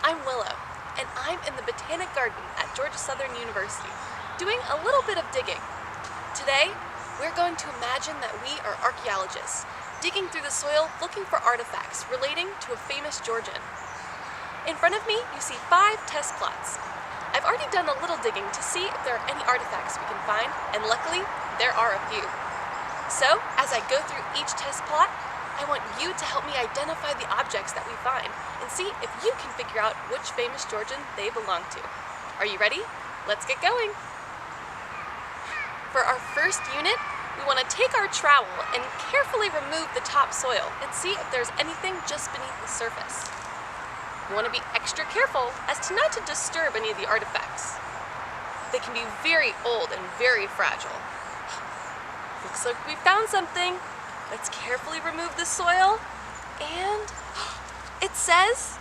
I'm Willow, and I'm in the Botanic Garden at Georgia Southern University, doing a little bit of digging. Today, we're going to imagine that we are archaeologists, digging through the soil looking for artifacts relating to a famous Georgian. In front of me, you see 5 test plots. I've already done a little digging to see if there are any artifacts we can find, and luckily, there are a few. So, as I go through each test plot, I want you to help me identify the objects that we find and see if you can figure out which famous Georgian they belong to. Are you ready? Let's get going. For our first unit, we want to take our trowel and carefully remove the top soil and see if there's anything just beneath the surface. We want to be extra careful as to not to disturb any of the artifacts. They can be very old and very fragile. Looks like we found something. Let's carefully remove the soil, and it says,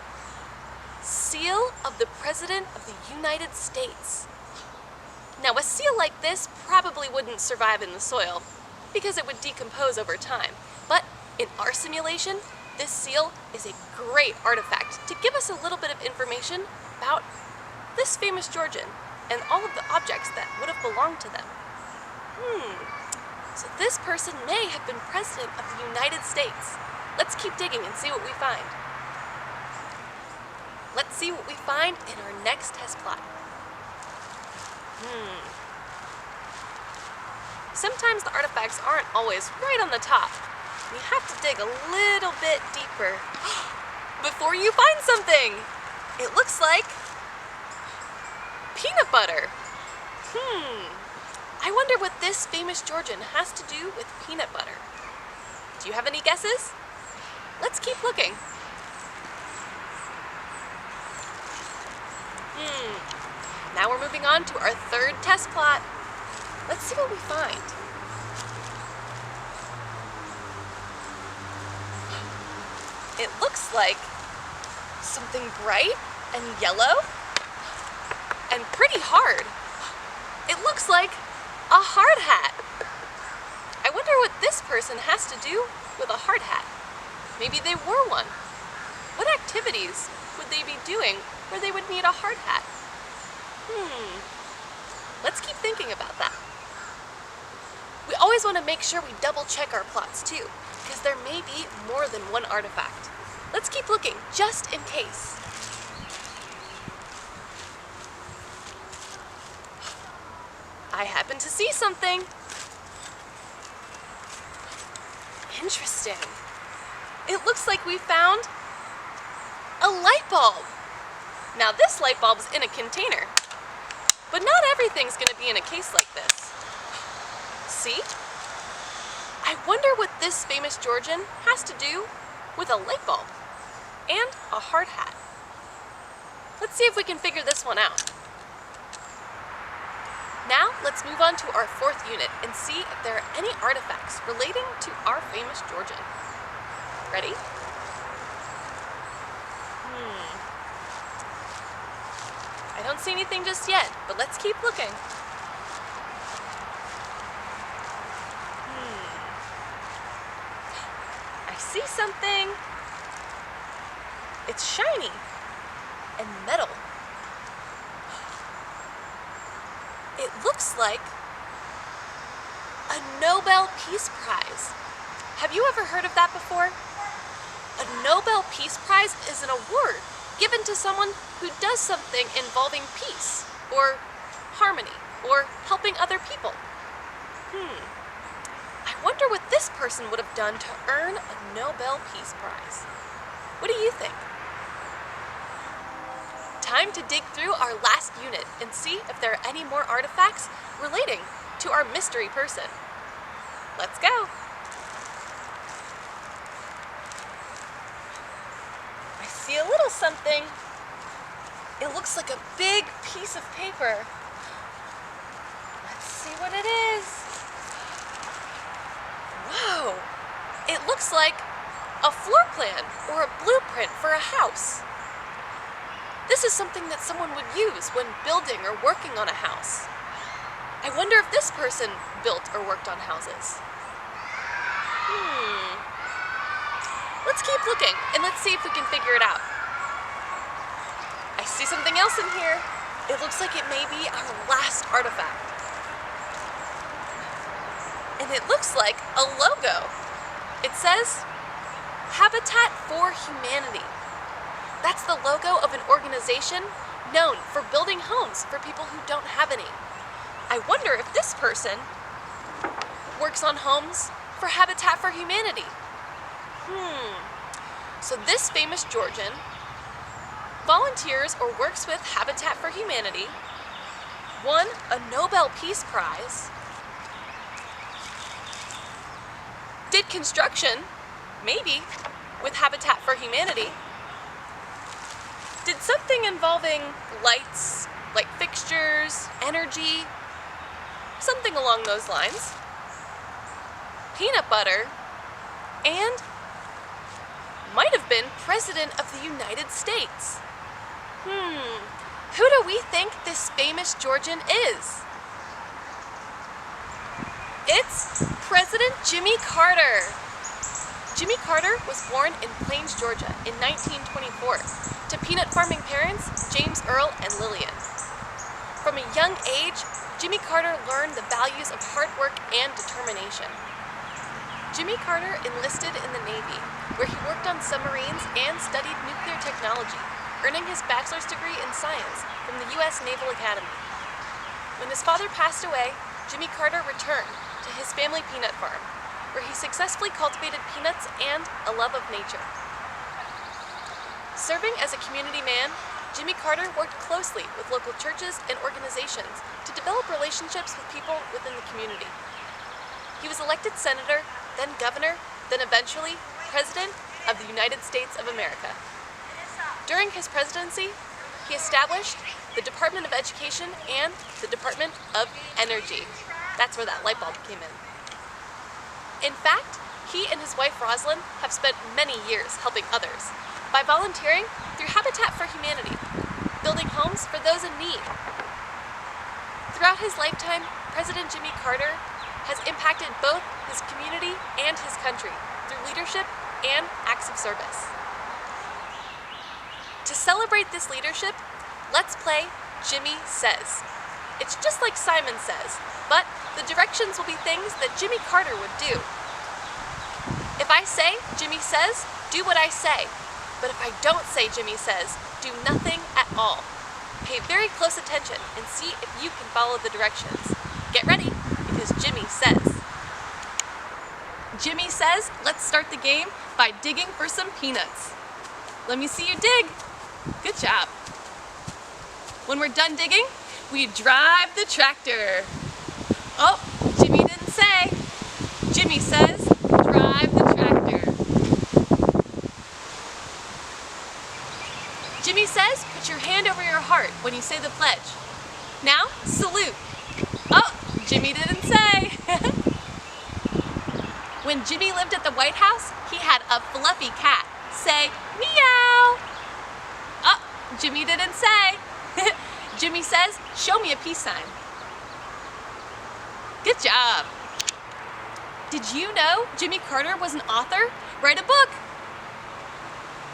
Seal of the President of the United States. Now, a seal like this probably wouldn't survive in the soil because it would decompose over time. But in our simulation, this seal is a great artifact to give us a little bit of information about this famous Georgian and all of the objects that would have belonged to them. So this person may have been President of the United States. Let's keep digging and see what we find. Let's see what we find in our next test plot. Sometimes the artifacts aren't always right on the top. You have to dig a little bit deeper before you find something. It looks like peanut butter. I wonder what this famous Georgian has to do with peanut butter. Do you have any guesses? Let's keep looking. Now we're moving on to our third test plot. Let's see what we find. It looks like something bright and yellow and pretty hard. It looks like a hard hat. I wonder what this person has to do with a hard hat. Maybe they wore one. What activities would they be doing where they would need a hard hat? Let's keep thinking about that. We always want to make sure we double check our plots too, because there may be more than one artifact. Let's keep looking just in case. I happen to see something. Interesting. It looks like we found a light bulb. Now this light bulb's in a container, but not everything's gonna be in a case like this. See? I wonder what this famous Georgian has to do with a light bulb and a hard hat. Let's see if we can figure this one out. Now, let's move on to our fourth unit and see if there are any artifacts relating to our famous Georgian. Ready? I don't see anything just yet, but let's keep looking. I see something. It's shiny and metal. It looks like a Nobel Peace Prize. Have you ever heard of that before? A Nobel Peace Prize is an award given to someone who does something involving peace, or harmony, or helping other people. I wonder what this person would have done to earn a Nobel Peace Prize. What do you think? Time to dig through our last unit and see if there are any more artifacts relating to our mystery person. Let's go. I see a little something. It looks like a big piece of paper. Let's see what it is. Whoa! It looks like a floor plan or a blueprint for a house. This is something that someone would use when building or working on a house. I wonder if this person built or worked on houses. Let's keep looking and let's see if we can figure it out. See something else in here? It looks like it may be our last artifact. And it looks like a logo. It says, Habitat for Humanity. That's the logo of an organization known for building homes for people who don't have any. I wonder if this person works on homes for Habitat for Humanity. So this famous Georgian volunteers or works with Habitat for Humanity, won a Nobel Peace Prize, did construction, maybe, with Habitat for Humanity, did something involving lights, like fixtures, energy, something along those lines, peanut butter, and might have been President of the United States. Who do we think this famous Georgian is? It's President Jimmy Carter. Jimmy Carter was born in Plains, Georgia in 1924 to peanut farming parents James Earl and Lillian. From a young age, Jimmy Carter learned the values of hard work and determination. Jimmy Carter enlisted in the Navy, where he worked on submarines and studied nuclear technology, earning his bachelor's degree in science from the U.S. Naval Academy. When his father passed away, Jimmy Carter returned to his family peanut farm, where he successfully cultivated peanuts and a love of nature. Serving as a community man, Jimmy Carter worked closely with local churches and organizations to develop relationships with people within the community. He was elected senator, then governor, then eventually President of the United States of America. During his presidency, he established the Department of Education and the Department of Energy. That's where that light bulb came in. In fact, he and his wife Rosalind have spent many years helping others by volunteering through Habitat for Humanity, building homes for those in need. Throughout his lifetime, President Jimmy Carter has impacted both his community and his country through leadership and acts of service. To celebrate this leadership, let's play Jimmy Says. It's just like Simon Says, but the directions will be things that Jimmy Carter would do. If I say Jimmy Says, do what I say. But if I don't say Jimmy Says, do nothing at all. Pay very close attention and see if you can follow the directions. Get ready, because Jimmy says. Jimmy says, let's start the game by digging for some peanuts. Let me see you dig. Good job. When we're done digging, we drive the tractor. Oh, Jimmy didn't say. Jimmy says, drive the tractor. Jimmy says, put your hand over your heart when you say the pledge. Now, salute. Oh, Jimmy didn't say. When Jimmy lived at the White House, he had a fluffy cat. Say, meow. Oh, Jimmy didn't say. Jimmy says, show me a peace sign. Good job. Did you know Jimmy Carter was an author? Write a book.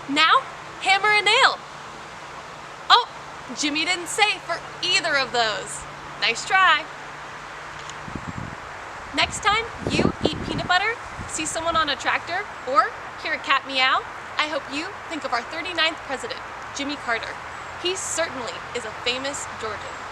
Now, hammer a nail. Oh, Jimmy didn't say for either of those. Nice try. Next time you eat peanut butter, see someone on a tractor, or hear a cat meow, I hope you think of our 39th president, Jimmy Carter. He certainly is a famous Georgian.